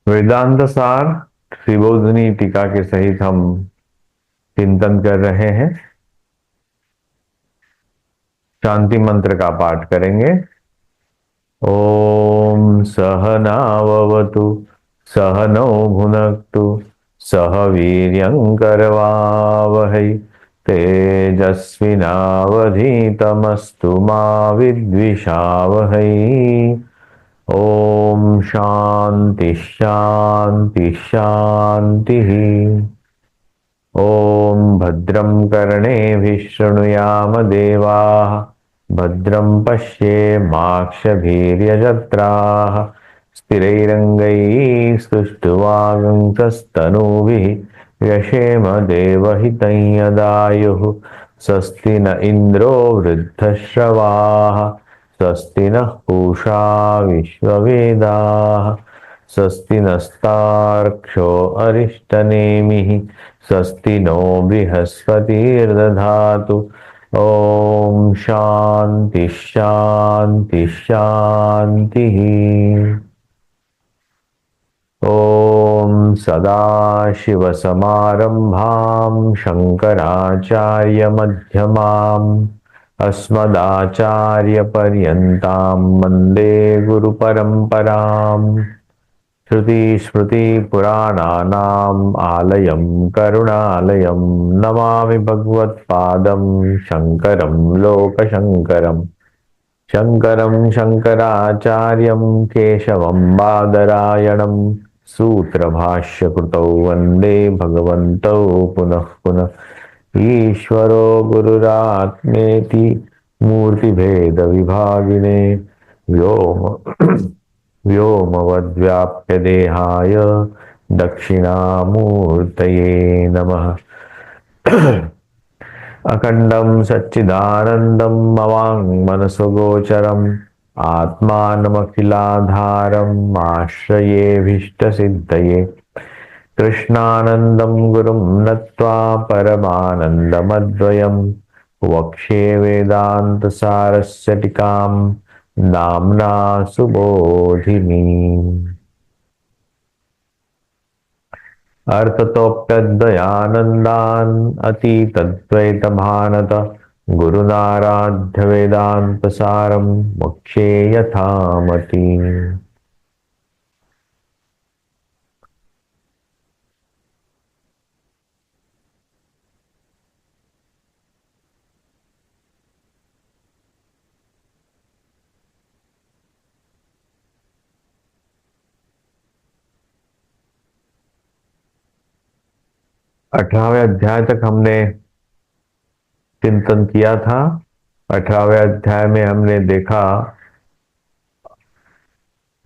वेदांत सार त्रिबोधनी टीका के सहित हम चिंतन कर रहे हैं। शांति मंत्र का पाठ करेंगे। ओम सहनाववतु सहनौ भुनक्तु सह वीर्यंकरवावहै तेजस्विनावधीतमस्तु मा विद्विषावहै। ओम शांति शांति शांति। ओम भद्रं कर्णेभिः शृणुयाम देवाः भद्रं पश्येमाक्षभिर्यजत्राः स्थिरैरङ्गैः स्तुष्ट्वागुंसस्तनूभिः व्यशेम देवहितं यदायुः। स्वस्ति न इन्द्रो वृद्धश्रवाः स्वस्ति नः पूषा विश्ववेदाः स्वस्ति नस्तार्क्ष्यो अरिष्टनेमिः स्वस्ति नो बृहस्पतिर्दधातु। ओम शांति शांति शांति। ओम सदाशिवसमारंभां शंकराचार्यमध्यमाम् अस्मदाचार्यपर्यन्तां वन्दे गुरुपरम्पराम्। श्रुतिस्मृतिपुराणानाम् आलयं करुणालयं नमामि भगवत्पादं शङ्करं लोकशङ्करम्। शङ्करं शङ्कराचार्यं केशवं बादरायणं सूत्रभाष्यकृतौ वन्दे भगवन्तौ पुनः पुनः। ईश्वरो गुरुरात्मेति मूर्तिभेदविभागिने व्योम व्योमवद्व्याप्य देहाय दक्षिणामूर्तये नमः। अखंडं सच्चिदानंदं मवाङ्मनसगोचरम् आत्मानमखिलाधारम् आश्रयेऽभीष्टसिद्धये। कृष्णानन्दं गुरुं नत्वा परमानन्दमद्वयम् वक्ष्ये वेदान्तसारस्य टीकाम् नाम्ना सुबोधिनी। अर्थतोऽप्यद्वयानन्दान् अतीतद्वैतभानत गुरुनाराध्य वेदान्तसारं वक्ष्ये यथामति। अठारहवें अध्याय तक हमने चिंतन किया था। 18वें अध्याय में हमने देखा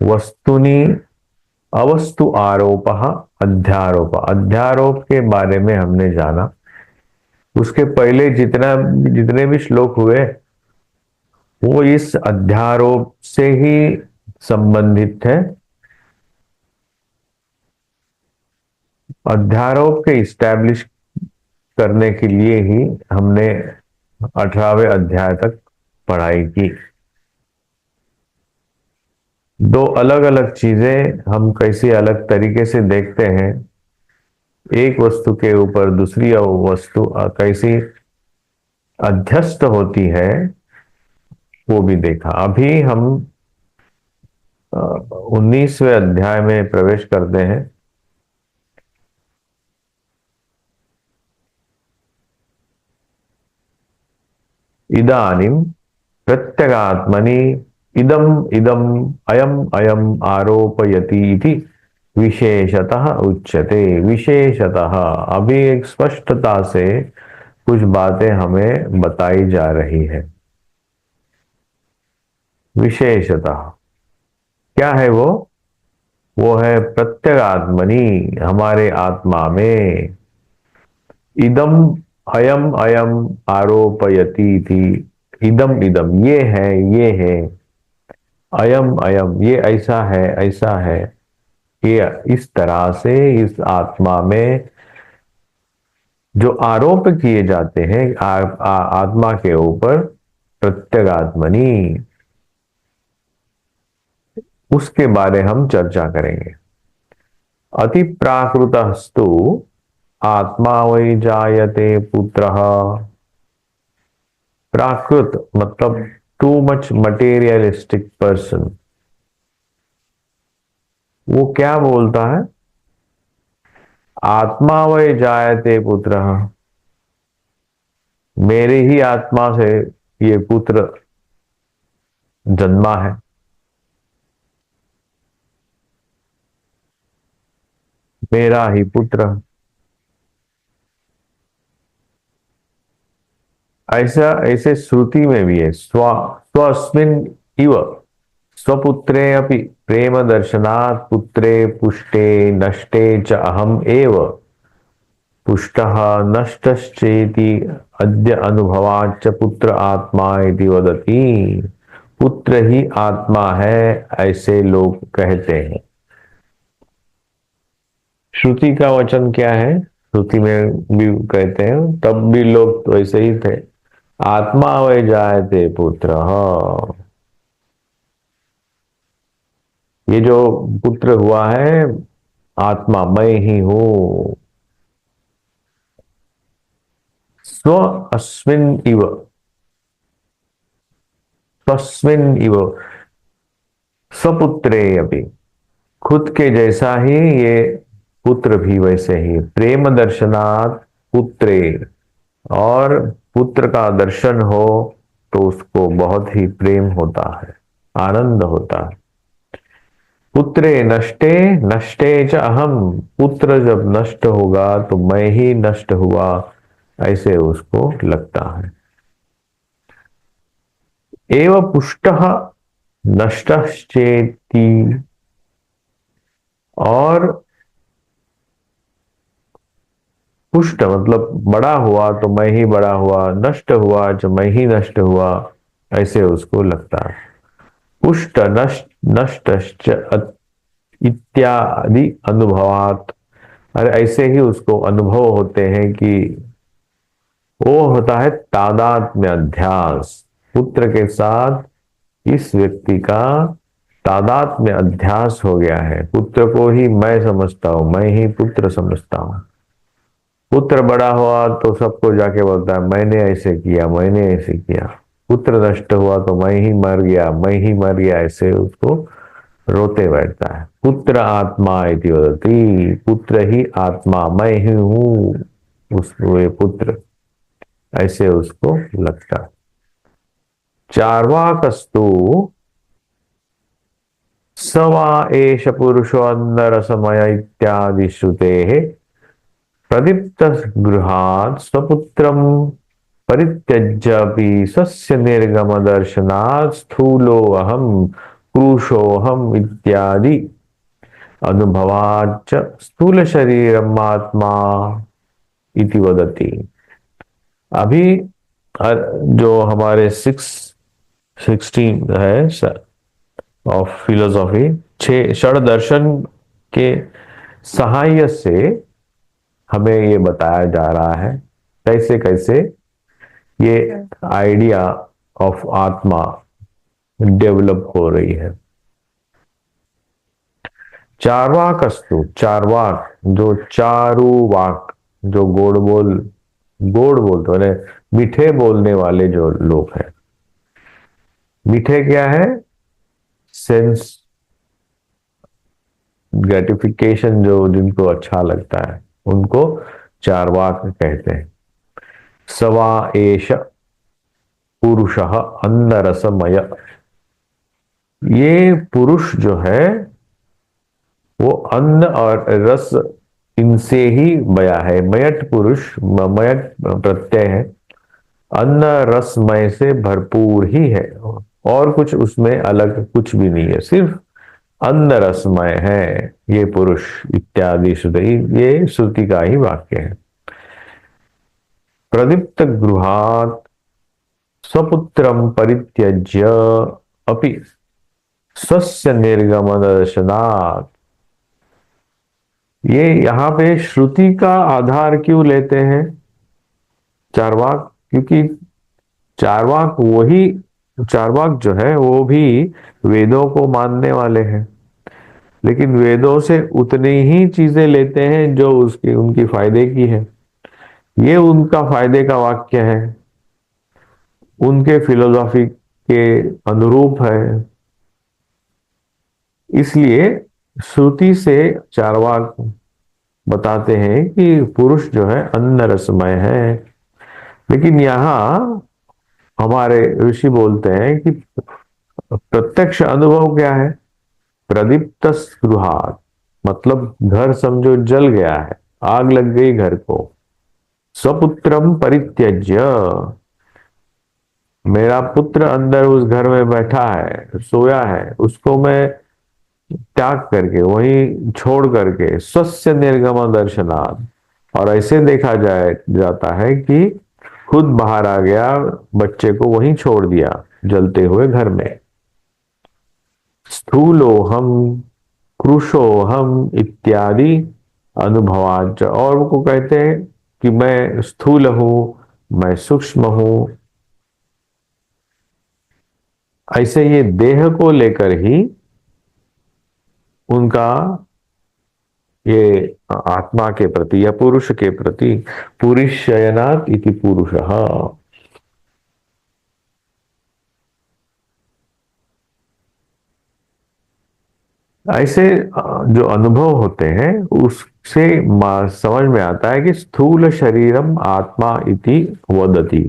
वस्तुनि अवस्तु आरोप अध्यारोप। अध्यारोप के बारे में हमने जाना। उसके पहले जितने भी श्लोक हुए वो इस अध्यारोप से ही संबंधित थे। अध्यारोप के इस्टेब्लिश करने के लिए ही हमने 18वें अध्याय तक पढ़ाई की। दो अलग अलग चीजें हम कैसे अलग तरीके से देखते हैं, एक वस्तु के ऊपर दूसरी वस्तु कैसी अध्यस्त होती है, वो भी देखा। अभी हम 19वें अध्याय में प्रवेश करते हैं। इदानीं प्रत्यगात्मनि इदम इदम अयम अयम आरोपयति इति विशेषतः उच्यते। विशेषतः अभी एक स्पष्टता से कुछ बातें हमें बताई जा रही है। विशेषतः क्या है वो? वो है प्रत्यगात्मनि, हमारे आत्मा में। इदम अयम अयम आरोपयति थी। इदम इदम ये है, ये है। अयम अयम ये ऐसा है। ये इस तरह से इस आत्मा में जो आरोप किए जाते हैं आत्मा के ऊपर, प्रत्यगात्मनि, उसके बारे हम चर्चा करेंगे। अति प्राकृतस्तु आत्मा वै जायते पुत्रः। प्राकृत मतलब टू मच मटेरियलिस्टिक पर्सन, वो क्या बोलता है, आत्मा वै जायते पुत्रः, मेरे ही आत्मा से ये पुत्र जन्मा है। मेरा ही पुत्र। ऐसा ऐसे श्रुति में भी है, स्वस्मिन इव स्वपुत्रे अपि प्रेम दर्शनात् पुत्रे पुष्टे नष्टे च अहम एव पुष्टः नष्टश्चेति अद्य अनुभवाच्च पुत्र आत्मा इति वदति। पुत्र ही आत्मा है ऐसे लोग कहते हैं। श्रुति का वचन क्या है, श्रुति में भी कहते हैं, तब भी लोग तो ऐसे ही थे, आत्मा वै जायते पुत्र। ये जो पुत्र हुआ है आत्मा मैं ही हूं। स्व अस्मिन इव, तस्मिन इव स्वपुत्रे अभी, खुद के जैसा ही ये पुत्र भी वैसे ही, प्रेम दर्शनात् पुत्रे, और पुत्र का दर्शन हो तो उसको बहुत ही प्रेम होता है, आनंद होता है। पुत्रे नष्टे नष्टे च अहम, पुत्र जब नष्ट होगा तो मैं ही नष्ट हुआ ऐसे उसको लगता है। एव पुष्टः नष्टश्चेति, और पुष्ट मतलब बड़ा हुआ तो मैं ही बड़ा हुआ, नष्ट हुआ जो मैं ही नष्ट हुआ ऐसे उसको लगता है। पुष्ट नष्ट नष्टश्च इत्यादि अनुभवात, और ऐसे ही उसको अनुभव होते हैं कि वो होता है तादात्म्य अध्यास, पुत्र के साथ इस व्यक्ति का तादात्म्य अध्यास हो गया है, पुत्र को ही मैं समझता हूं, मैं ही पुत्र समझता हूं। पुत्र बड़ा हुआ तो सबको जाके बोलता है मैंने ऐसे किया, मैंने ऐसे किया। पुत्र नष्ट हुआ तो मैं ही मर गया, मैं ही मर गया ऐसे उसको रोते बैठता है। पुत्र आत्मा इति वदति, पुत्र ही आत्मा मैं ही हूं, उसको ये पुत्र ऐसे उसको लगता है। चार्वाकस्तु स वा एष पुरुषो अन्नरसमय इत्यादि श्रुतेः प्रदीप्त गृहात् स्वपुत्रं परित्यज्यापि स्वस्य निर्गम दर्शनात् स्थूलो अहम पुरुषोऽहम् इत्यादि अनुभवाच्च स्थूल शरीरम आत्मा इति वदति। अभी जो हमारे 16 है ऑफ फिलोसॉफी, छह षड दर्शन के सहाय से हमें ये बताया जा रहा है कैसे कैसे ये आइडिया ऑफ आत्मा डेवलप हो रही है। चारवाक अस्तु, चारवाक जो चारू वाक, जो गोड़ बोलते हैं, मीठे बोलने वाले जो लोग हैं। मीठे क्या है, सेंस ग्रेटिफिकेशन, जो जिनको अच्छा लगता है उनको चारवाक कहते हैं। सवा एष पुरुषः अन्न रसमय, ये पुरुष जो है वो अन्न और रस इनसे ही बया है। मयट पुरुष, मयट प्रत्यय है, अन्न रसमय से भरपूर ही है, और कुछ उसमें अलग कुछ भी नहीं है, सिर्फ अन्न रसमय है ये पुरुष इत्यादि श्रुति, ये श्रुति का ही वाक्य है। प्रदीप्त गृहात् स्वपुत्रम परित्यज्य अपि स्वस्य निर्गमन दर्शनात्, ये यहां पे श्रुति का आधार क्यों लेते हैं चारवाक, क्योंकि चारवाक चारवाक जो है वो भी वेदों को मानने वाले हैं। लेकिन वेदों से उतनी ही चीजें लेते हैं जो उसकी उनकी फायदे की है। ये उनका फायदे का वाक्य है, उनके फिलोसॉफी के अनुरूप है। इसलिए श्रुति से चार्वाक बताते हैं कि पुरुष जो है अन्न रसमय है। लेकिन यहाँ हमारे ऋषि बोलते हैं कि प्रत्यक्ष अनुभव क्या है? प्रदीप्त स्पृहात, मतलब घर समझो जल गया है, आग लग गई घर को। स्वपुत्रम परित्यज्य, मेरा पुत्र अंदर उस घर में बैठा है, सोया है, उसको मैं त्याग करके, वहीं छोड़ करके, स्वस्य निर्गम दर्शनात्, और ऐसे देखा जाता है कि खुद बाहर आ गया, बच्चे को वहीं छोड़ दिया जलते हुए घर में। स्थूलो हम, क्रुशो हम इत्यादि अनुभवाच, और वो कहते हैं कि मैं स्थूल हूं, मैं सूक्ष्म हूं। ऐसे ये देह को लेकर ही उनका ये आत्मा के प्रति या पुरुष के प्रति, पुरुषयनात् इति पुरुषः, ऐसे जो अनुभव होते हैं उससे समझ में आता है कि स्थूल शरीरम आत्मा इति वदति।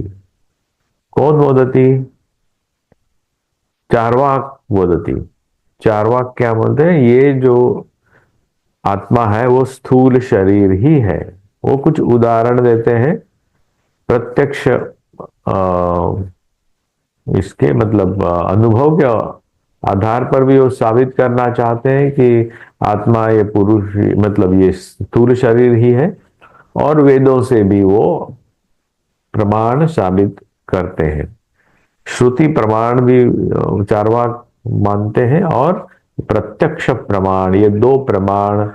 कौन वदति? चार्वाक वदति। चार्वाक क्या बोलते हैं? ये जो आत्मा है वो स्थूल शरीर ही है। वो कुछ उदाहरण देते हैं प्रत्यक्ष इसके, मतलब अनुभव के आधार पर भी वो साबित करना चाहते हैं कि आत्मा ये पुरुष, मतलब ये स्थूल शरीर ही है। और वेदों से भी वो प्रमाण साबित करते हैं। श्रुति प्रमाण भी चार्वाक मानते हैं, और प्रत्यक्ष प्रमाण, ये दो प्रमाण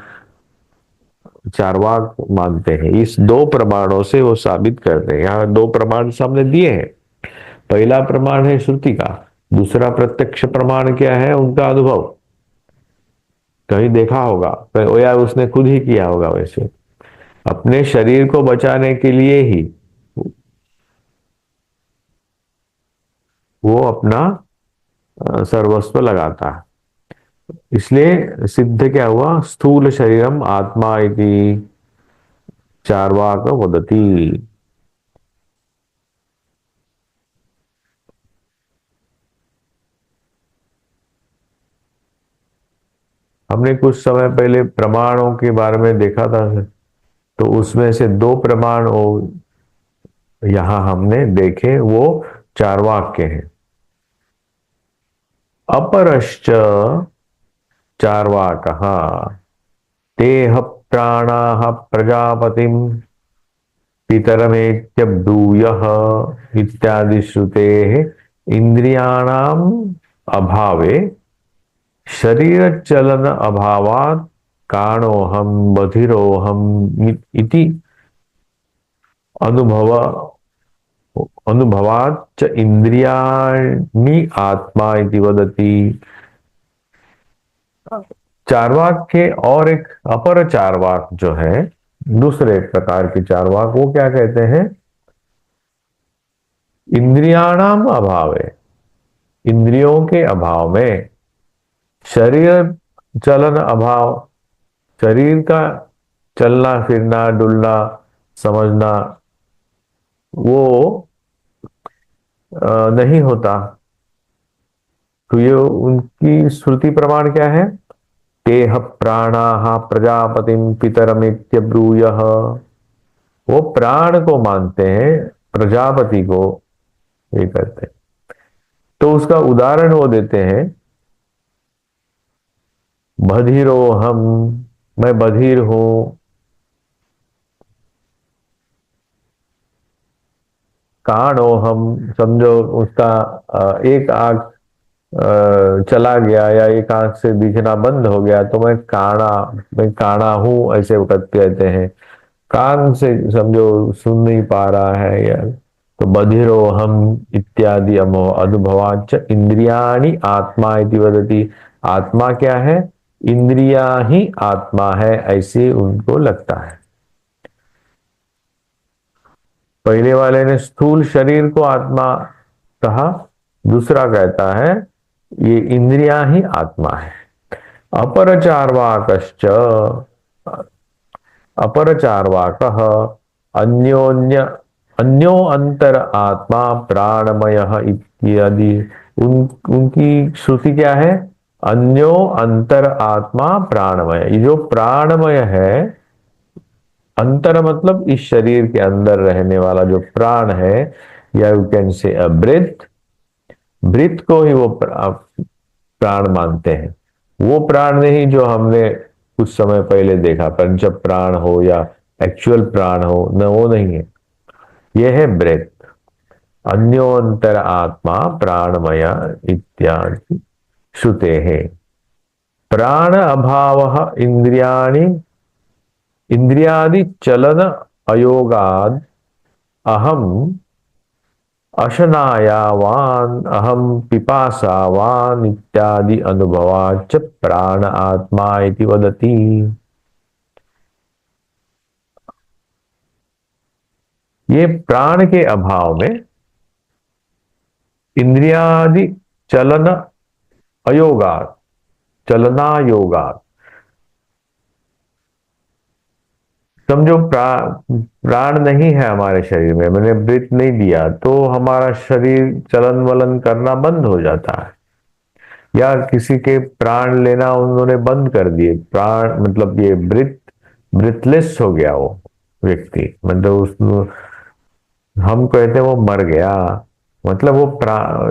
चार्वाक मानते हैं। इस दो प्रमाणों से वो साबित करते हैं। यहाँ दो प्रमाण सामने दिए हैं। पहला प्रमाण है श्रुति का, दूसरा प्रत्यक्ष प्रमाण क्या है? उनका अनुभव। कहीं देखा होगा या उसने खुद ही किया होगा। वैसे अपने शरीर को बचाने के लिए ही वो अपना सर्वस्व लगाता है। इसलिए सिद्ध क्या हुआ? स्थूल शरीरम आत्मा इति चार्वाक वदति। हमने कुछ समय पहले प्रमाणों के बारे में देखा था, तो उसमें से दो प्रमाण यहां हमने देखे, वो चार्वाक के हैं। अपरश्च चार्वाकः तेह प्राणाः प्रजापतिम पितरमेत्यब्रूयः इत्यादि श्रुतेः इंद्रियाणाम अभावे शरीर चलन अभावात् काणोहम बधिरोहम इति अनुभव अनुभवात् च इंद्रियाणि आत्मा इति वदति। चार्वाक के और एक अपर चार्वाक जो है, दूसरे प्रकार के चार्वाक, वो क्या कहते हैं? इंद्रियाणाम अभावे, इंद्रियों के अभाव में, शरीर चलन अभाव, शरीर का चलना फिरना डुलना समझना वो नहीं होता। तो ये उनकी श्रुति प्रमाण क्या है? तेह प्राणाः प्रजापतिम पितरमित्यब्रूयः, वो प्राण को मानते हैं, प्रजापति को ये करते हैं। तो उसका उदाहरण वो देते हैं, बधिरो हम, मैं बधिर हूं। काणो हम, समझो उसका एक आंख चला गया या एक आंख से दिखना बंद हो गया, तो मैं काणा हूं, ऐसे वक्त कहते हैं। कान से समझो सुन नहीं पा रहा है यार, तो बधिरो हम इत्यादि अनुभवाच इंद्रियाणि आत्मा इति वदति। आत्मा क्या है? इंद्रिया ही आत्मा है, ऐसे उनको लगता है। पहले वाले ने स्थूल शरीर को आत्मा कहा, दूसरा कहता है ये इंद्रियां ही आत्मा है। अपर चार्वाकश्च, अपर चार्वाक अन्योन्य अन्यो अंतर आत्मा प्राणमय इत्यादि। उनकी श्रुति क्या है? अन्यो अंतर आत्मा प्राणमय। ये जो प्राणमय है, अंतर मतलब इस शरीर के अंदर रहने वाला जो प्राण है, या you can say breath, breath को ही वो प्राण मानते हैं। वो प्राण नहीं जो हमने कुछ समय पहले देखा, पंच प्राण हो या एक्चुअल प्राण हो, न वो नहीं है। ये है ब्रेथ। अन्योन्तर आत्मा प्राणमय इत्यादि श्रुते है। प्राण अभाव इंद्रियाणि, इंद्रियादि चलन अयोगाद अहम अशनायावान अहम पिपासावान इत्यादि अनुभवाच प्राण आत्मा इति वदति। ये प्राण के अभाव में इंद्रियादि चलन अयोगात, चलनायोगात, समझो प्राण नहीं है हमारे शरीर में, मैंने ब्रीथ नहीं दिया तो हमारा शरीर चलन वलन करना बंद हो जाता है। या किसी के प्राण लेना उन्होंने बंद कर दिए, प्राण मतलब ये ब्रिथलेस हो गया वो व्यक्ति, मतलब उसको हम कहते हैं वो मर गया, मतलब वो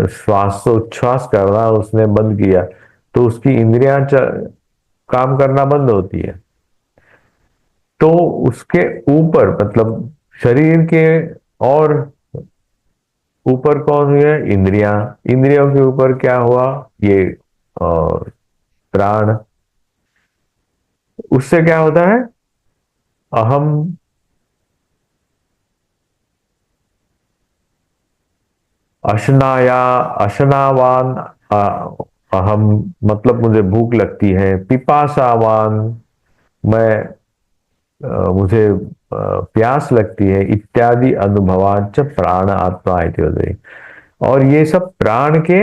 श्वास उच्छ्वास करना उसने बंद किया, तो उसकी इंद्रियां काम करना बंद होती है। तो उसके ऊपर मतलब शरीर के और ऊपर कौन हुए? इंद्रियां। इंद्रियों के ऊपर क्या हुआ? ये प्राण। उससे क्या होता है? अहम, अशनाया, अशनावान, अहम मतलब मुझे भूख लगती है। पिपासावान, मैं मुझे प्यास लगती है। इत्यादि अनुभवाच प्राण आत्मा इति वदति। और ये सब प्राण के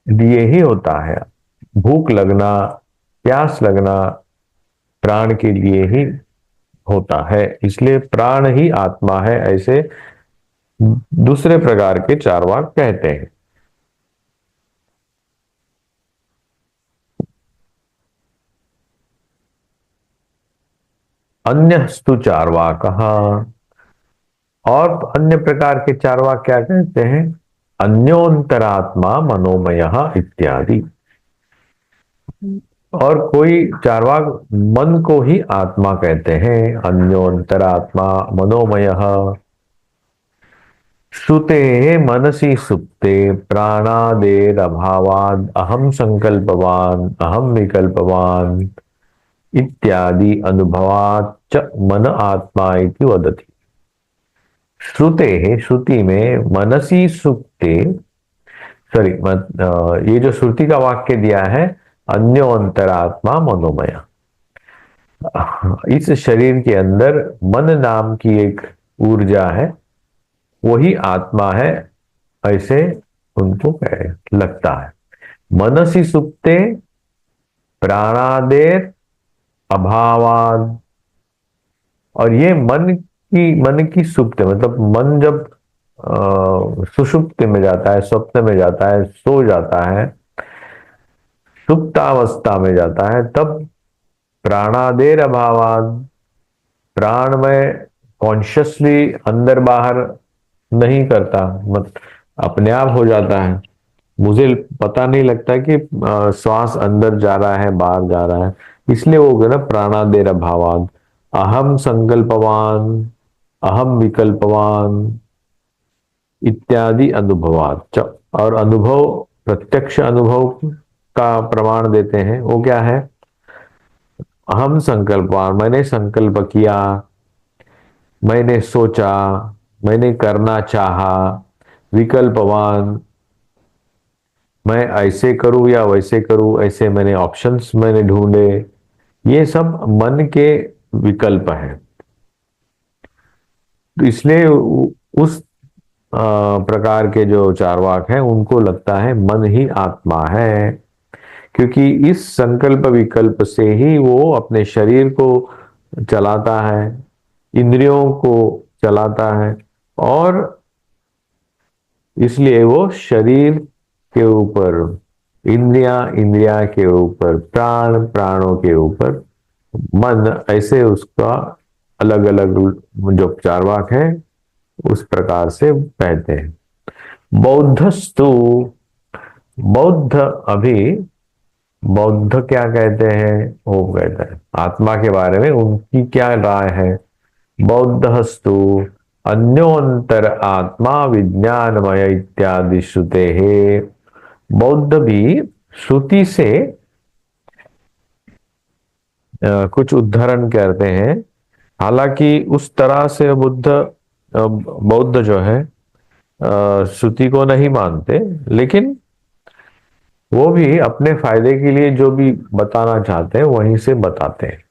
लिए ही होता है। भूख लगना, प्यास लगना प्राण के लिए ही होता है, इसलिए प्राण ही आत्मा है, ऐसे दूसरे प्रकार के चार्वाक कहते हैं। अन्यस्तु चार्वाक, और अन्य प्रकार के चार्वाक क्या कहते हैं? अन्योंतरात्मा मनोमय इत्यादि। और कोई चार्वाक मन को ही आत्मा कहते हैं। अन्योंतरात्मा मनोमय। श्रुते मनसि सुप्ते प्राणादेरभावाद अहम संकल्पवान अहम विकल्पवान इत्यादि अनुभवात च मन आत्मा इति वदति। श्रुते है, श्रुति में मनसी सुप्ते, सॉरी ये जो श्रुति का वाक्य दिया है, अन्यो अंतरात्मा मनोमय, इस शरीर के अंदर मन नाम की एक ऊर्जा है, वही आत्मा है, ऐसे उनको लगता है। मनसी सुप्ते प्राणादेर अभावाद। और ये मन की सुप्त मतलब मन जब सुषुप्ति में जाता है, स्वप्न में जाता है, सो जाता है, सुप्तावस्था में जाता है, तब प्राणादेर अभावाद, प्राण में कॉन्शियसली अंदर बाहर नहीं करता, मत अपने आप हो जाता है। मुझे पता नहीं लगता कि श्वास अंदर जा रहा है बाहर जा रहा है, इसलिए वो ना प्राणादेर अभावाद। अहम संकल्पवान अहम विकल्पवान इत्यादि अनुभवात। और अनुभव, प्रत्यक्ष अनुभव का प्रमाण देते हैं, वो क्या है? अहम संकल्पवान, मैंने संकल्प किया, मैंने सोचा, मैंने करना चाहा। विकल्पवान, मैं ऐसे करूं या वैसे करूं, ऐसे मैंने ऑप्शंस मैंने ढूंढे, ये सब मन के विकल्प हैं। तो इसलिए उस प्रकार के जो चार्वाक हैं उनको लगता है मन ही आत्मा है, क्योंकि इस संकल्प विकल्प से ही वो अपने शरीर को चलाता है, इंद्रियों को चलाता है, और इसलिए वो शरीर के ऊपर इंद्रिया, इंद्रिया के ऊपर प्राण, प्राणों के ऊपर मन, ऐसे उसका अलग अलग जो चार्वाक है उस प्रकार से कहते हैं। बौद्धस्तु, बौद्ध अभी, बौद्ध क्या कहते हैं, वो कहते हैं आत्मा के बारे में उनकी क्या राय है। बौद्धस्तु अन्योन्तर आत्मा विज्ञानमय इत्यादि श्रुते है। बौद्ध भी श्रुति से कुछ उद्धरण करते हैं। हालांकि उस तरह से बौद्ध जो है श्रुति को नहीं मानते, लेकिन वो भी अपने फायदे के लिए जो भी बताना चाहते हैं वहीं से बताते हैं।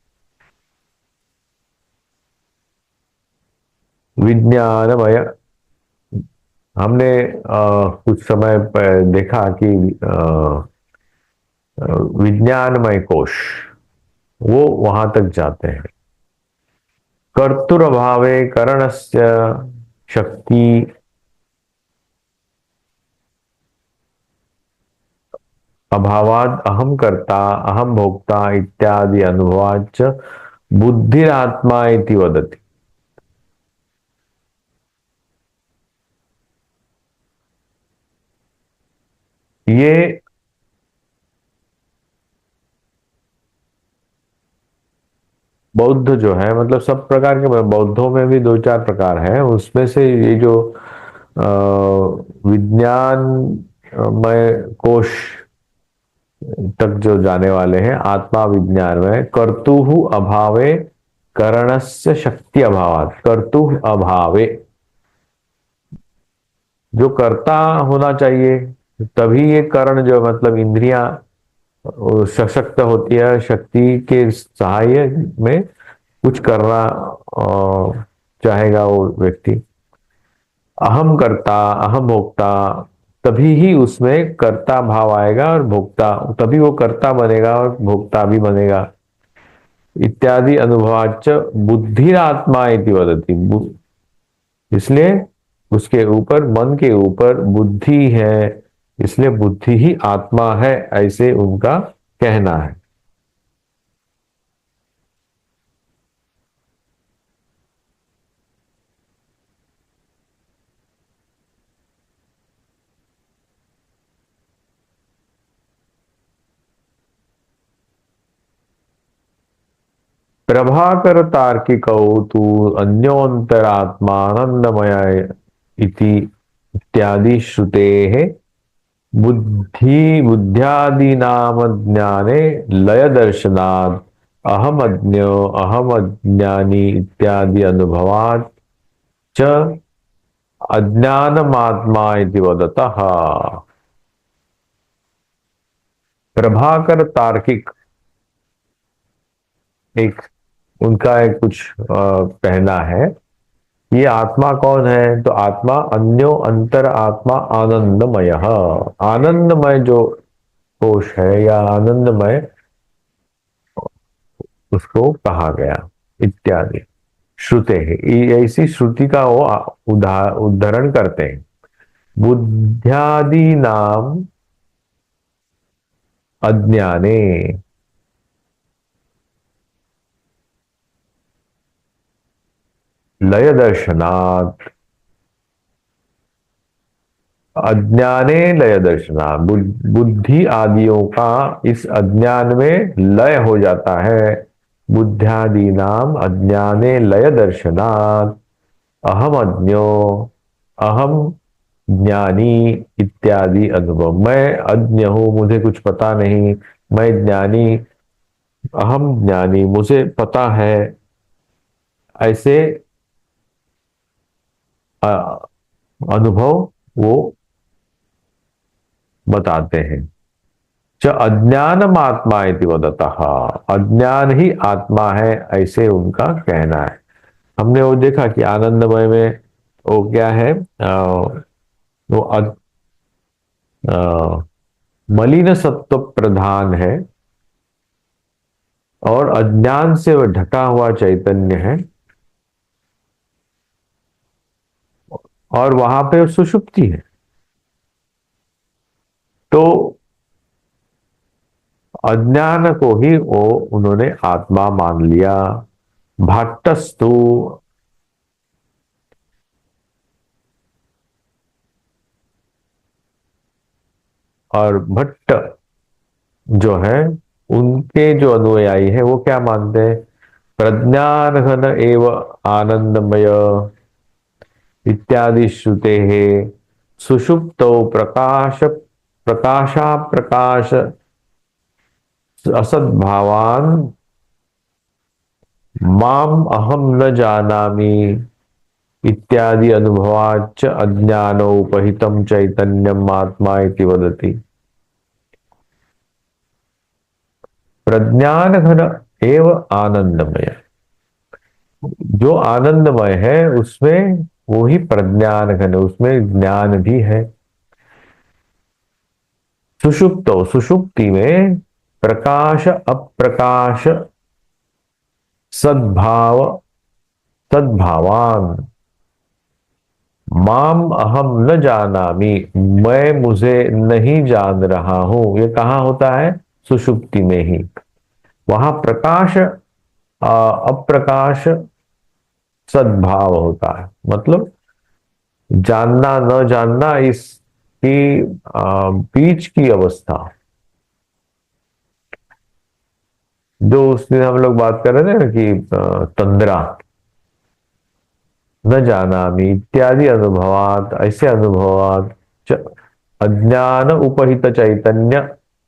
विज्ञानमय, हमने कुछ समय पर देखा कि विज्ञानमय कोश, वो वहां तक जाते हैं। कर्तुरभावे करणस्य शक्ति अभावाद अहम कर्ता अहम भोक्ता इत्यादि अनुभवाच बुद्धिरात्मा इति वदति। ये बौद्ध जो है, मतलब सब प्रकार के बौद्धों में भी दो चार प्रकार हैं, उसमें से ये जो विज्ञान मय कोश तक जो जाने वाले हैं, आत्मा विज्ञान में कर्तुहु अभावे करणस्य शक्ति अभावात, कर्तुः अभावे जो कर्ता होना चाहिए, तभी ये करण जो मतलब इंद्रियां सशक्त होती है, शक्ति के सहाय में कुछ करना चाहेगा वो व्यक्ति। अहम कर्ता अहम भोक्ता, तभी ही उसमें कर्ता भाव आएगा और भोक्ता, तभी वो कर्ता बनेगा और भोक्ता भी बनेगा। इत्यादि अनुभवाच बुद्धिरात्मा इति वदति। इसलिए उसके ऊपर, मन के ऊपर बुद्धि है, इसलिए बुद्धि ही आत्मा है, ऐसे उनका कहना है। प्रभाकर तार्किकौ तु अन्योन्तरात्मानंदमय इति इत्यादि श्रुतेः बुद्धि बुद्ध्यादीनाम ज्ञाने लय दर्शनात् अहम अज्ञो अहम अज्ञानी इत्यादि अनुभवात् च अज्ञानमात्मा इति वदतः। प्रभाकर तार्किक एक, उनका एक कुछ कहना है। ये आत्मा कौन है, तो आत्मा अन्यो अंतर आत्मा आनंदमय, आनंदमय जो कोश है या आनंदमय, उसको कहा गया इत्यादि श्रुते है। ऐसी श्रुति का वो उद्धरण करते हैं। बुद्ध्यादि नाम अज्ञाने, लय दर्शनात्, अज्ञाने लय दर्शनात्, बुद्धि आदियों का इस अज्ञान में लय हो जाता है। बुद्ध्यादि नाम अज्ञाने लय दर्शनात् अहम अज्ञो अहम ज्ञानी इत्यादि अनुभव, मैं अज्ञ हूं, मुझे कुछ पता नहीं, मैं ज्ञानी, अहम ज्ञानी, मुझे पता है, ऐसे अनुभव वो बताते हैं। च अज्ञानम आत्मा इति वदतः, अज्ञान ही आत्मा है, ऐसे उनका कहना है। हमने वो देखा कि आनंदमय में वो क्या है, वो मलिन सत्व प्रधान है और अज्ञान से वह ढका हुआ चैतन्य है, और वहां पे सुषुप्ति है। तो अज्ञान को ही वो उन्होंने आत्मा मान लिया। भाट्टस्तु, और भट्ट जो है, उनके जो अनुयायी है वो क्या मानते हैं, प्रज्ञान घन एव आनंदमय इत्यादि श्रुते है, सुषुप्तो प्रकाश प्रकाशा प्रकाश असद्भावान माम अहम न जानामि इत्यादि अनुभवाच अज्ञानोपहितं चैतन्यम आत्मा इति वदति। प्रज्ञान घन एव आनंदमय, जो आनंदमय है उसमें वो ही प्रज्ञान घन, उसमें ज्ञान भी है। सुषुप्तो, सुषुप्ति में प्रकाश अप्रकाश सद्भाव सद्भावान माम अहम न जानामि, मैं मुझे नहीं जान रहा हूं, ये कहाँ होता है, सुषुप्ति में ही। वहां प्रकाश अप्रकाश सद्भाव होता है, मतलब जानना न जानना इसकी बीच की अवस्था, जो उस दिन हम लोग बात कर रहे थे ना कि तंद्रा, न जानामि इत्यादि अनुभवात, ऐसे अनुभवात अज्ञान उपहित चैतन्य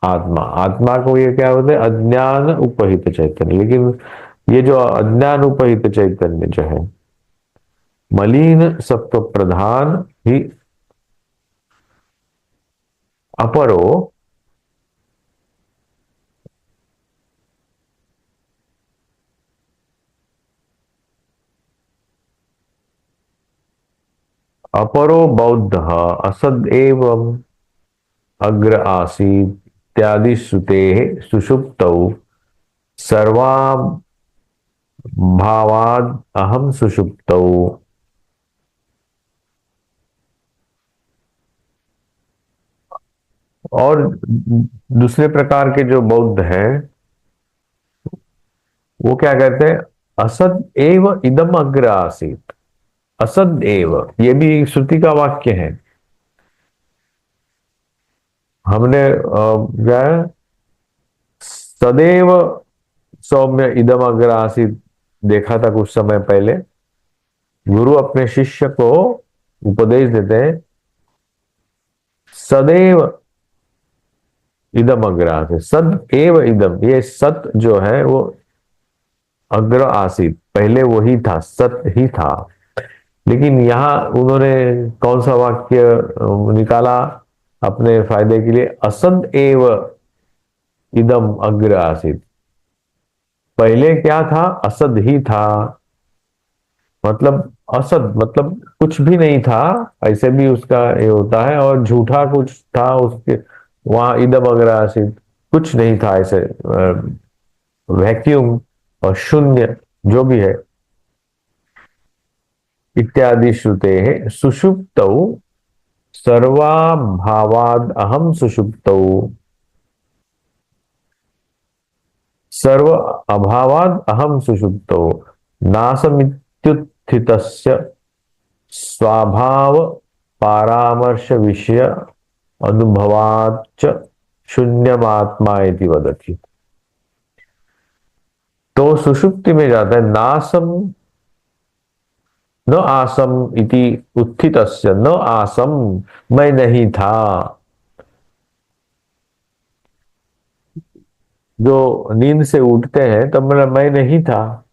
आत्मा, आत्मा को ये क्या बोलते हैं, अज्ञान उपहित चैतन्य। लेकिन ये जो अज्ञान उपहित चैतन्य जो है, मलिन सत्व प्रधान ही अपरो, अपरो बौद्ध असद एवं अग्र आसीत इत्यादि श्रुते सुषुप्तौ सर्वा भावाद अहम सुषुप्तौ। और दूसरे प्रकार के जो बौद्ध हैं वो क्या कहते हैं, असद एव इदम अग्र आसीत, असद एव, ये भी श्रुति का वाक्य है। हमने क्या है, सदैव सौम्य इदम अग्र आसीत देखा था कुछ समय पहले। गुरु अपने शिष्य को उपदेश देते हैं, सदैव इदम अग्र आसीत, सद एव इदम, ये सत जो है वो अग्र आसीत, पहले वही था, सत ही था। लेकिन यहां उन्होंने कौन सा वाक्य निकाला अपने फायदे के लिए, असद एव इदम अग्र आसीत, पहले क्या था, असद ही था। मतलब असद मतलब कुछ भी नहीं था, ऐसे भी उसका ये होता है, और झूठा कुछ था उसके, वहां इदम अग्र आसीत, कुछ नहीं था, ऐसे वैक्यूम और शून्य जो भी है। इत्यादि श्रुते है, सुषुप्तौ सर्वाभावाद अहम सुषुप्तौ, सर्व अभावाद अहम सुषुप्तौ नासमित्युत्थितस्य स्वाभाव पारामर्श विषय अनुभवाच्च शून्यमात्मा इति वदति। तो सुषुप्ति में जाता है, नासम न आसम इति उत्थितस्य, न आसम मैं नहीं था, जो नींद से उठते हैं तब मतलब मैं नहीं था,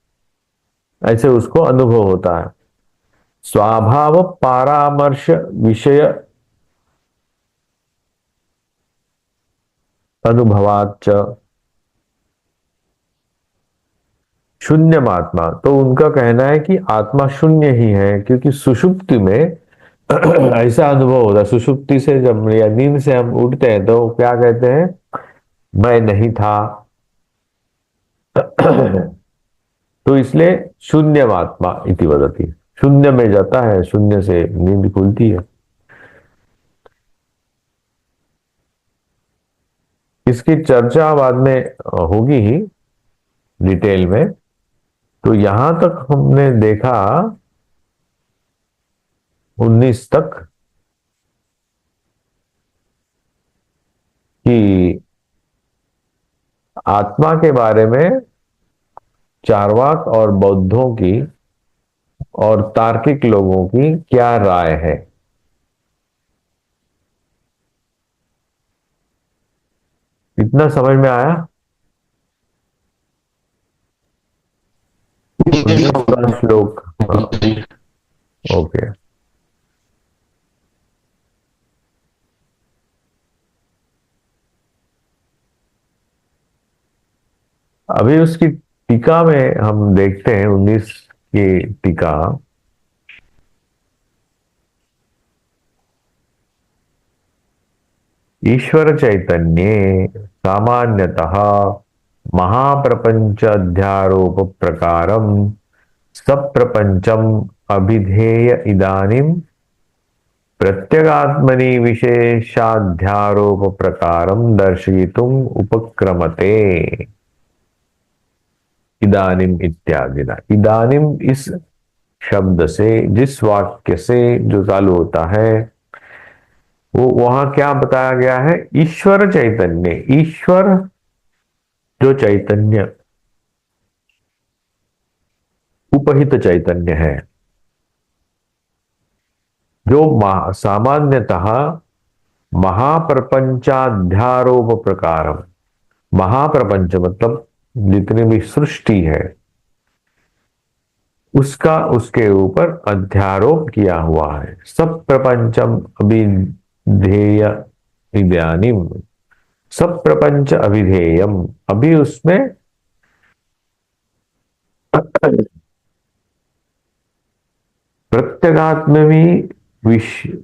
ऐसे उसको अनुभव होता है। स्वाभाव पारामर्श विषय अनुभवाच्च शून्यमात्मा। तो उनका कहना है कि आत्मा शून्य ही है, क्योंकि सुषुप्ति में ऐसा अनुभव होता है। सुषुप्ति से जब या नींद से हम उठते हैं तो क्या कहते हैं, मैं नहीं था। तो इसलिए शून्यमात्मा इति वदति, शून्य में जाता है, शून्य से नींद खुलती है। इसकी चर्चा बाद में होगी ही डिटेल में। तो यहां तक हमने देखा 19 तक कि आत्मा के बारे में चार्वाक और बौद्धों की और तार्किक लोगों की क्या राय है। इतना समझ में आया? 19 का श्लोक। हाँ, ओके। अभी उसकी टीका में हम देखते हैं 19 की टीका। ईश्वर चैतन्ये सामान्यतः महाप्रपंच अध्यारोप प्रकारम सप्रपंचम अभिधेय इदानीम प्रत्यगात्मनि विशेषाध्यारोप प्रकारम दर्शयितुम उपक्रमते। इदानीम इत्यादि ना, इदानीम इस शब्द से, जिस वाक्य से जो चालू होता है, वो वहां क्या बताया गया है, ईश्वर चैतन्य, ईश्वर जो चैतन्य उपहित चैतन्य है, जो सामान्यतः महाप्रपंचाध्यारोप प्रकार, महाप्रपंच मतलब जितनी भी सृष्टि है उसका उसके ऊपर अध्यारोप किया हुआ है। सब प्रपंचम अभिधेय इदानीम, सब प्रपंच अभिधेयम, अभी उसमें प्रत्यगात्मवी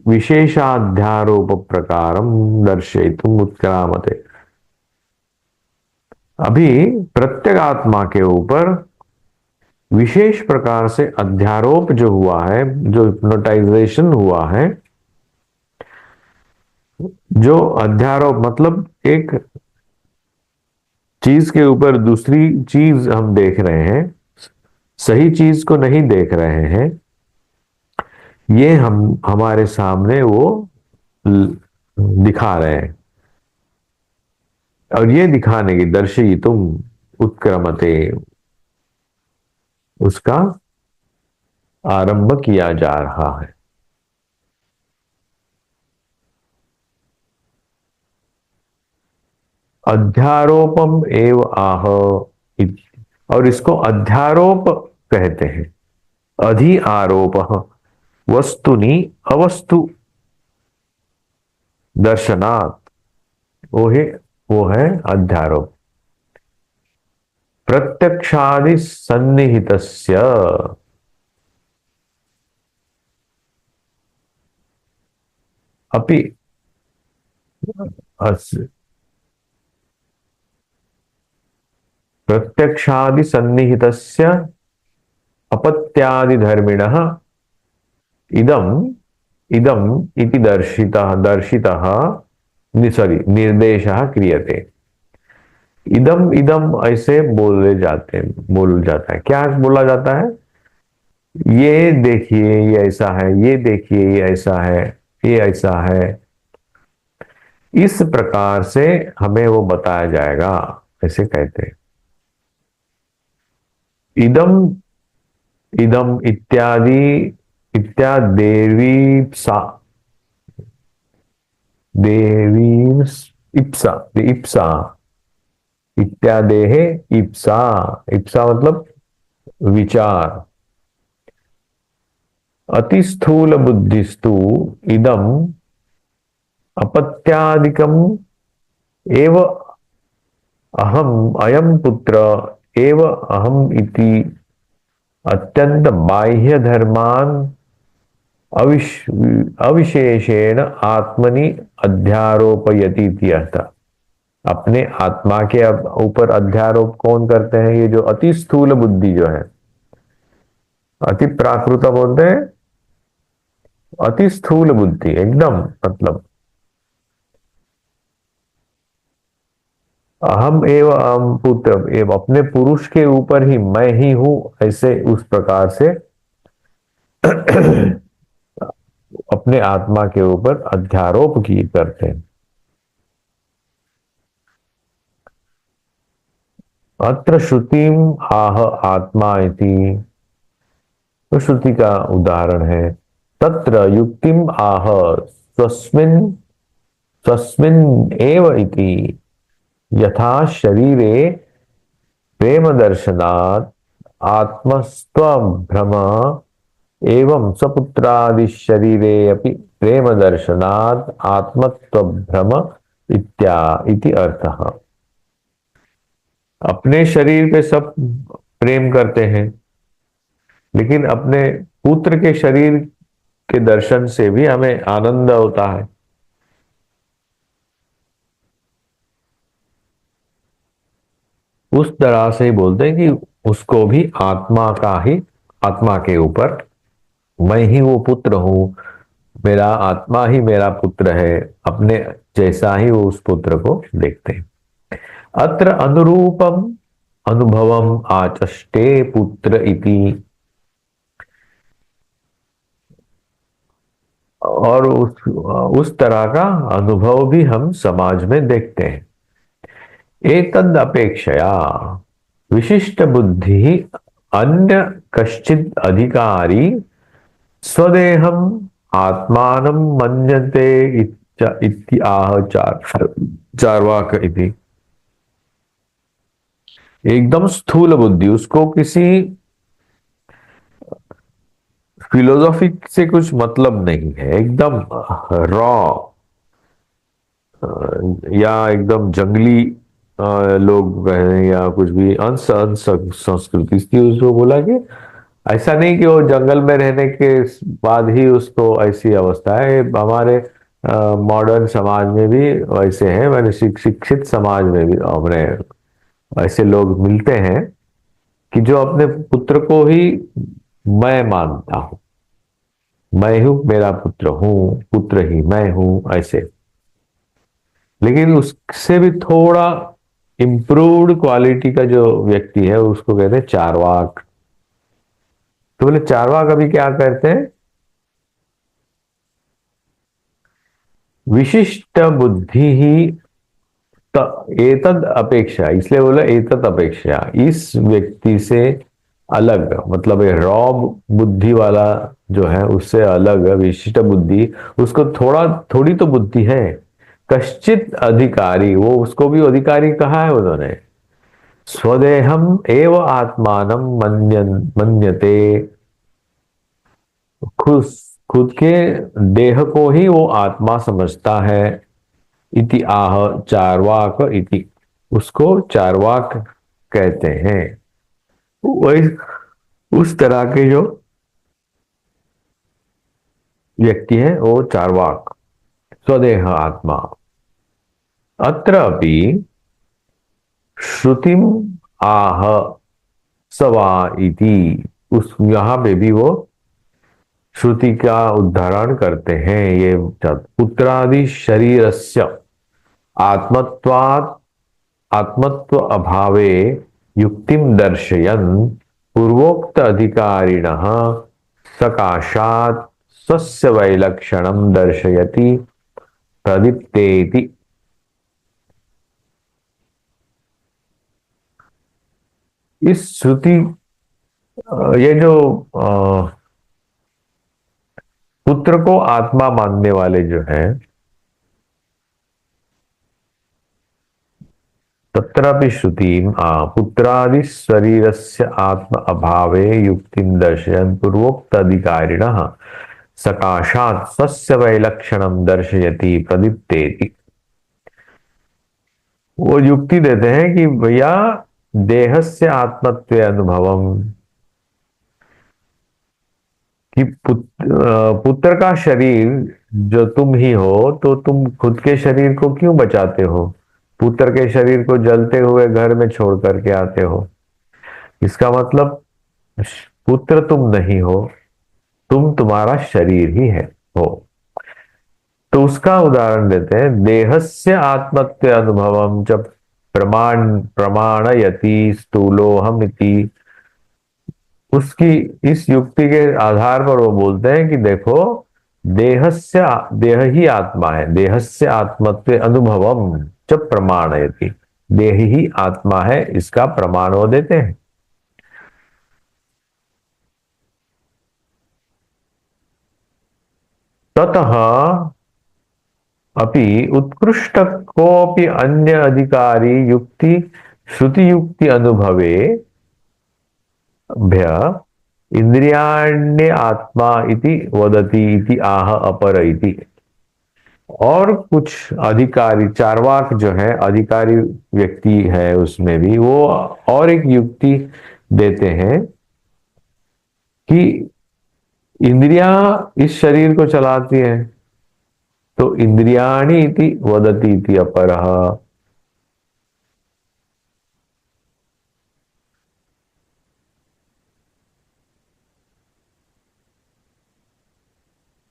विशेषाध्यारोप प्रकारम दर्शयितुम उत्क्रामते। अभी प्रत्यगात्मा के ऊपर विशेष प्रकार से अध्यारोप जो हुआ है, जो हिप्नोटाइजेशन हुआ है, जो अध्यारोप मतलब एक चीज के ऊपर दूसरी चीज हम देख रहे हैं, सही चीज को नहीं देख रहे हैं, ये हम हमारे सामने वो दिखा रहे हैं। और ये दिखाने की दर्शी तुम उत्क्रमते, उसका आरंभ किया जा रहा है। अध्यारोपम एव आह, और इसको अध्यारोप कहते हैं। अधि आरोप वस्तुनि अवस्तु दर्शनात्, वो है वो है अध्यारोप। प्रत्यक्षादि सन्निहितस्य अपि प्रत्यक्षादि सन्निहितस्य अपत्यादि धर्मिणः इदम इदम इति दर्शितः दर्शितः सॉरी निर्देशः क्रियते। इदम इदम ऐसे बोले जाते हैं, बोल जाता है। क्या बोला जाता है, ये देखिए ये ऐसा है, ये देखिए ये ऐसा है, ये ऐसा है। इस प्रकार से हमें वो बताया जाएगा, ऐसे कहते हैं। इदम इदम इत्यादि इत्यादेवीप्सा, देवी इप्सा, इप्सा इत्यादेह इप्सा, इप्सा मतलब विचार। अति स्थूल बुद्धिस्तु इदम अपत्यादिकम एव अहम अयम पुत्र एव अहम इति अत्यंत बाह्य धर्मान अविशेषेण आत्मनि अध्यारोपयति इति अर्थ। अपने आत्मा के ऊपर अध्यारोप कौन करते हैं? ये जो अति स्थूल बुद्धि जो है, अति प्राकृत बोलते हैं, अति स्थूल बुद्धि एकदम, मतलब अहम एव अहम पुत्र एव, अपने पुरुष के ऊपर ही मैं ही हूं, ऐसे उस प्रकार से अपने आत्मा के ऊपर अध्यारोप किए करते हैं। अत्र श्रुतिम आह आत्मा इति, तो श्रुति का उदाहरण है। तत्र युक्तिम आह स्वस्मिन स्वस्मिन एव इति, यथा शरीरे प्रेम दर्शनात् आत्मस्त्व भ्रम एवं सपुत्रादि शरीरे अपि प्रेम दर्शनात् आत्मत्व भ्रम इति अर्थः। अपने शरीर पे सब प्रेम करते हैं, लेकिन अपने पुत्र के शरीर के दर्शन से भी हमें आनंद होता है। उस तरह से ही बोलते हैं कि उसको भी आत्मा का ही, आत्मा के ऊपर मैं ही वो पुत्र हूं, मेरा आत्मा ही मेरा पुत्र है, अपने जैसा ही वो उस पुत्र को देखते हैं। अत्र अनुरूपम अनुभवम आचष्टे पुत्र इति, और उस तरह का अनुभव भी हम समाज में देखते हैं। एतद अपेक्षया विशिष्ट बुद्धि अन्य कश्चित अधिकारी स्वदेहम आत्मानं मन्यते इति आह चार्वाक इति। एकदम स्थूल बुद्धि, उसको किसी फिलोसॉफी से कुछ मतलब नहीं है, एकदम रॉ या एकदम जंगली लोग हैं या कुछ भी अंश अंश संस्कृति थी, उसको बोला कि ऐसा नहीं कि वो जंगल में रहने के बाद ही उसको ऐसी अवस्था है। हमारे मॉडर्न समाज में भी वैसे हैं, मैंने शिक्षित समाज में भी हमने ऐसे लोग मिलते हैं कि जो अपने पुत्र को ही मैं मानता हूं, मैं हूं मेरा पुत्र हूं, पुत्र ही मैं हूं ऐसे। लेकिन उससे भी थोड़ा इंप्रूव्ड क्वालिटी का जो व्यक्ति है उसको कहते हैं चार्वाक। तो बोले चार्वाक अभी क्या करते हैं? विशिष्ट बुद्धि ही एतद अपेक्षा, इसलिए बोला एतद अपेक्षा, इस व्यक्ति से अलग, मतलब ये रॉ बुद्धि वाला जो है उससे अलग विशिष्ट बुद्धि, उसको थोड़ा थोड़ी तो बुद्धि है। कश्चित अधिकारी, वो उसको भी अधिकारी कहा है उन्होंने। स्वदेहम एव आत्मानं मन्यते, खुद खुद के देह को ही वो आत्मा समझता है। इति आह चार्वाक इति, उसको चार्वाक कहते हैं। वही उस तरह के जो व्यक्ति है वो चार्वाक, स्वदेह आत्मा। अत्र अपि श्रुतिम आह सवा इति, उस यहां पे भी वो श्रुति का उदाहरण करते हैं। ये पुत्रादि शरीरस्य आत्मत्वात् आत्मत्व अभावे युक्तिम दर्शयन् पूर्वोक्त अधिकारिणः सकाशात् स्वस्य वैलक्षणं दर्शयति प्रदीप्तेति। इस श्रुति, ये जो पुत्र को आत्मा मानने वाले जो हैं, तत्रापि श्रुतिम पुत्रादि शरीरस्य आत्म अभावे युक्तिम दर्शयन् पूर्वोक्त अधिकारिणः सकाशात् स्वस्य वैलक्षणं दर्शयति प्रदीप्तेति। वो युक्ति देते हैं कि भैया देहस्य आत्मत्व अनुभवम, कि पुत्र का शरीर जो तुम ही हो, तो तुम खुद के शरीर को क्यों बचाते हो? पुत्र के शरीर को जलते हुए घर में छोड़ करके आते हो। इसका मतलब पुत्र तुम नहीं हो, तुम तुम्हारा शरीर ही है हो। तो उसका उदाहरण देते हैं, देहस्य आत्मत्व अनुभवम जब प्रमाणयति स्थूलोहम इति। उसकी इस युक्ति के आधार पर वो बोलते हैं कि देखो, देहस्य देह ही आत्मा है, देहस्य आत्मत्व अनुभवम जब प्रमाणयति, देह ही आत्मा है, इसका प्रमाण वो देते हैं। ततः अपि उत्कृष्ट कोऽपि अन्य अधिकारी युक्ति श्रुति युक्ति अनुभवे भ्य इंद्रियाण्य आत्मा इति वदति इति आह अपर इति। और कुछ अधिकारी चार्वाक जो है, अधिकारी व्यक्ति है, उसमें भी वो और एक युक्ति देते हैं कि इंद्रियां इस शरीर को चलाती है, तो इंद्रियाणि इति वदति इति अपरः।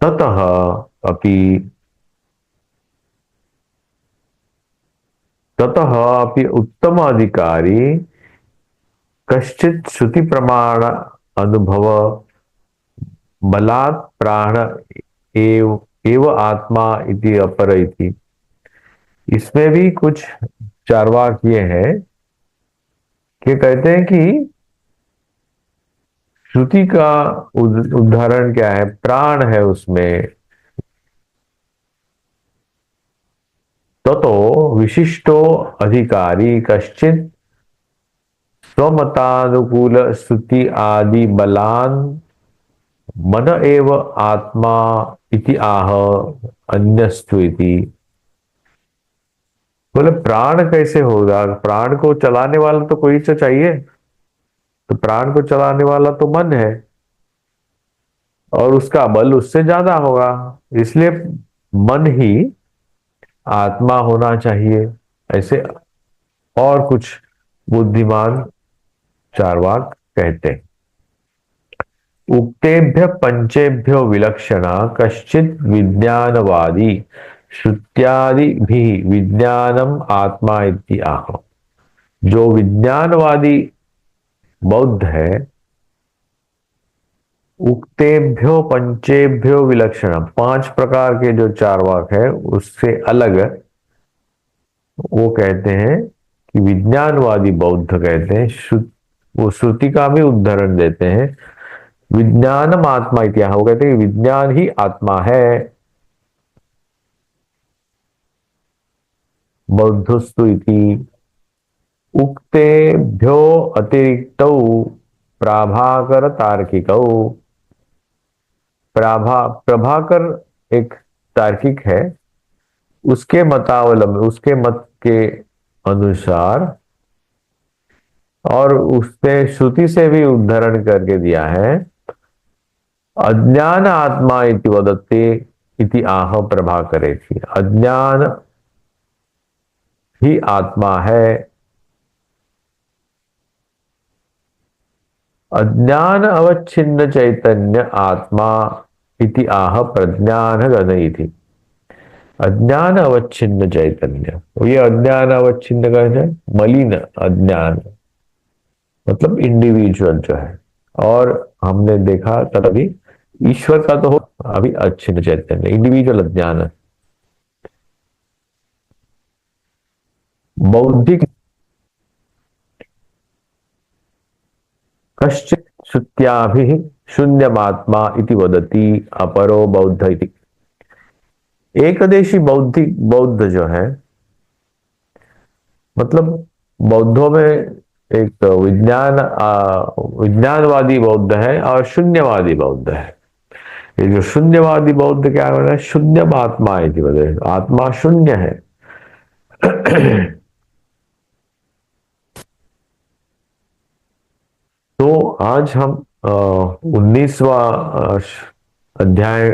ततः अपि ततः अपि उत्तम अधिकारी कश्चित श्रुति प्रमाण अनुभव बलात् प्राण एव आत्मा इति अपर इति। इसमें भी कुछ चार्वाक ये है कि कहते हैं कि श्रुति का उदाहरण क्या है, प्राण है उसमें, ततो विशिष्टो अधिकारी कश्चित स्वमतानुकूल श्रुति आदि बलान मन एव आत्मा इति आह अन्यस्तु इति। बोले प्राण कैसे होगा, प्राण को चलाने वाला तो कोई तो चाहिए, तो प्राण को चलाने वाला तो मन है और उसका बल उससे ज्यादा होगा, इसलिए मन ही आत्मा होना चाहिए। ऐसे और कुछ बुद्धिमान चार्वाक कहते हैं। उक्तेभ्य पंचेभ्यो विलक्षणा कश्चित विज्ञानवादी श्रुत्यादि भी विज्ञानम आत्मा इति आह। जो विज्ञानवादी बौद्ध है, उक्तेभ्यो पंचेभ्यो विलक्षण, पांच प्रकार के जो चार्वाक है उससे अलग वो कहते हैं कि विज्ञानवादी बौद्ध कहते हैं, वो श्रुति का भी उदाहरण देते हैं, विज्ञानम आत्मा इत्याह, वो कहते हैं कि विज्ञान ही आत्मा है। बौद्धस्तु इति उक्तेभ्यो अतिरिक्तौ प्राभाकर तार्किकौ। प्रभाकर एक तार्किक है, उसके मतावलंबन, उसके मत के अनुसार, और उसने श्रुति से भी उद्धरण करके दिया है, अज्ञान आत्मा इति वदते इति आह प्रभाकरे थी। अज्ञान ही आत्मा है, अज्ञान अवच्छिन्न चैतन्य आत्मा इति आह प्रज्ञान गण इति। अज्ञान अवच्छिन्न चैतन्य, ये अज्ञान अवच्छिन्न का है मलिन अज्ञान, मतलब इंडिविजुअल जो है। और हमने देखा तभी ईश्वर का तो हो अभी अच्छिन्न चैतन्य, इंडिविजुअल अज्ञान। बौद्धिक कश्चित श्रुत्याभि शून्यमात्मा इति वदति अपरो बौद्ध इति। एकदेशी बौद्धिक बौद्ध जो है, मतलब बौद्धों में एक विज्ञानवादी बौद्ध है और शून्यवादी बौद्ध है। ये जो शून्यवादी बौद्ध क्या है, शून्य आत्मा है, आत्मा शून्य है। तो आज हम 19वां अध्याय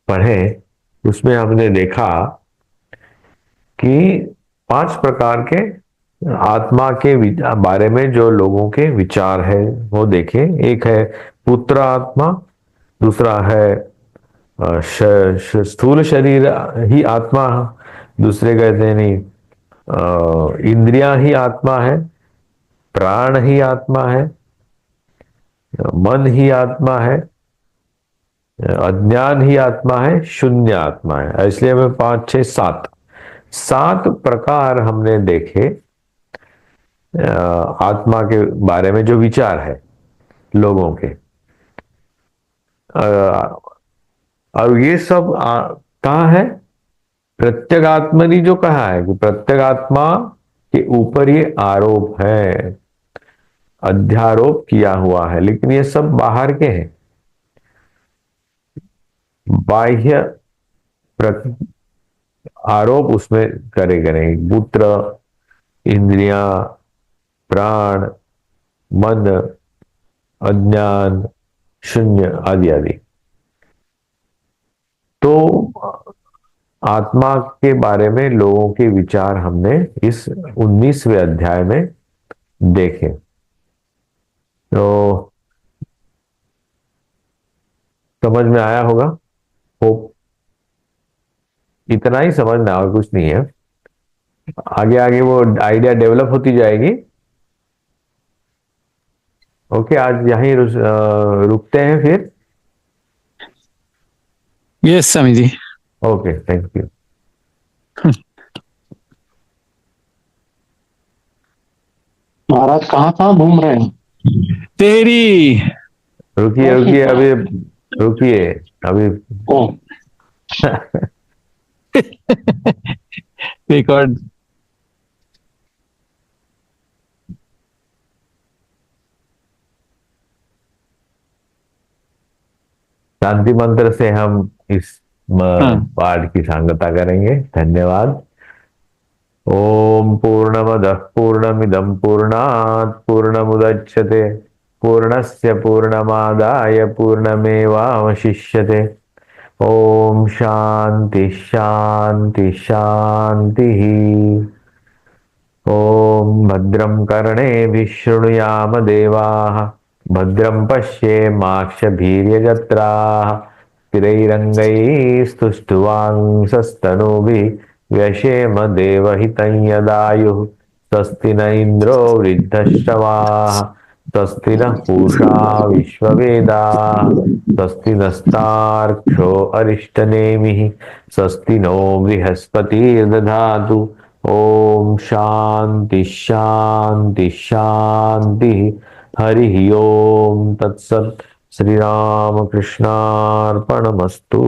पढ़े। उसमें हमने देखा कि 5 प्रकार के आत्मा के बारे में जो लोगों के विचार है वो देखें। एक है पुत्र आत्मा, दूसरा है स्थूल शरीर ही आत्मा, दूसरे कहते हैं नहीं इंद्रियां ही आत्मा है, प्राण ही आत्मा है, मन ही आत्मा है, अज्ञान ही आत्मा है, शून्य आत्मा है। इसलिए हमें 5 6 7 7 प्रकार हमने देखे आत्मा के बारे में जो विचार है लोगों के। और ये सब कहाँ है? प्रत्यगात्मनि जो कहा है कि प्रत्यगात्मा के ऊपर ये आरोप है, अध्यारोप किया हुआ है, लेकिन ये सब बाहर के हैं। बाह्य आरोप उसमें करें पुत्र, इंद्रियां, प्राण, मन, अज्ञान, शून्य आदि आदि। तो आत्मा के बारे में लोगों के विचार हमने इस 19वें अध्याय में देखे। तो समझ में आया होगा, होप। इतना ही समझना और कुछ नहीं है। आगे आगे वो आइडिया डेवलप होती जाएगी। ओके, आज यहीं रुकते हैं फिर। Yes Swami ji. Okay, thank you. महाराज कहाँ कहाँ घूम रहे हैं? तेरी रुकिए रुकिए, अभी रुकिए अभी। ओ, रिकॉर्ड। शांति मंत्र से हम इस पाठ की सांगता करेंगे। धन्यवाद। ओम पूर्णमदः पूर्णमिदं पूर्णात् पूर्णमुदच्यते पूर्णस्य पूर्णमादाय पूर्णमेवावशिष्यते। ओम शांति शांति शांति। ओम भद्रं कर्णेभिः शृणुयाम देवाः, भद्रं पश्येमाक्षभिर्यजत्राः, स्थिरैरङ्गैस्तुष्टुवांसस्तनूभिः व्यशेम देवहितं यदायुः। स्वस्ति न इन्द्रो वृद्धश्रवाः, स्वस्ति नः पूषा विश्ववेदाः, स्वस्ति नस्तार्क्ष्यो अरिष्टनेमिः, स्वस्ति नो बृहस्पतिर्दधातु। ओम शांति शांति शांति। हरि ओम तत्सत। श्री राम कृष्णार्पणमस्तु।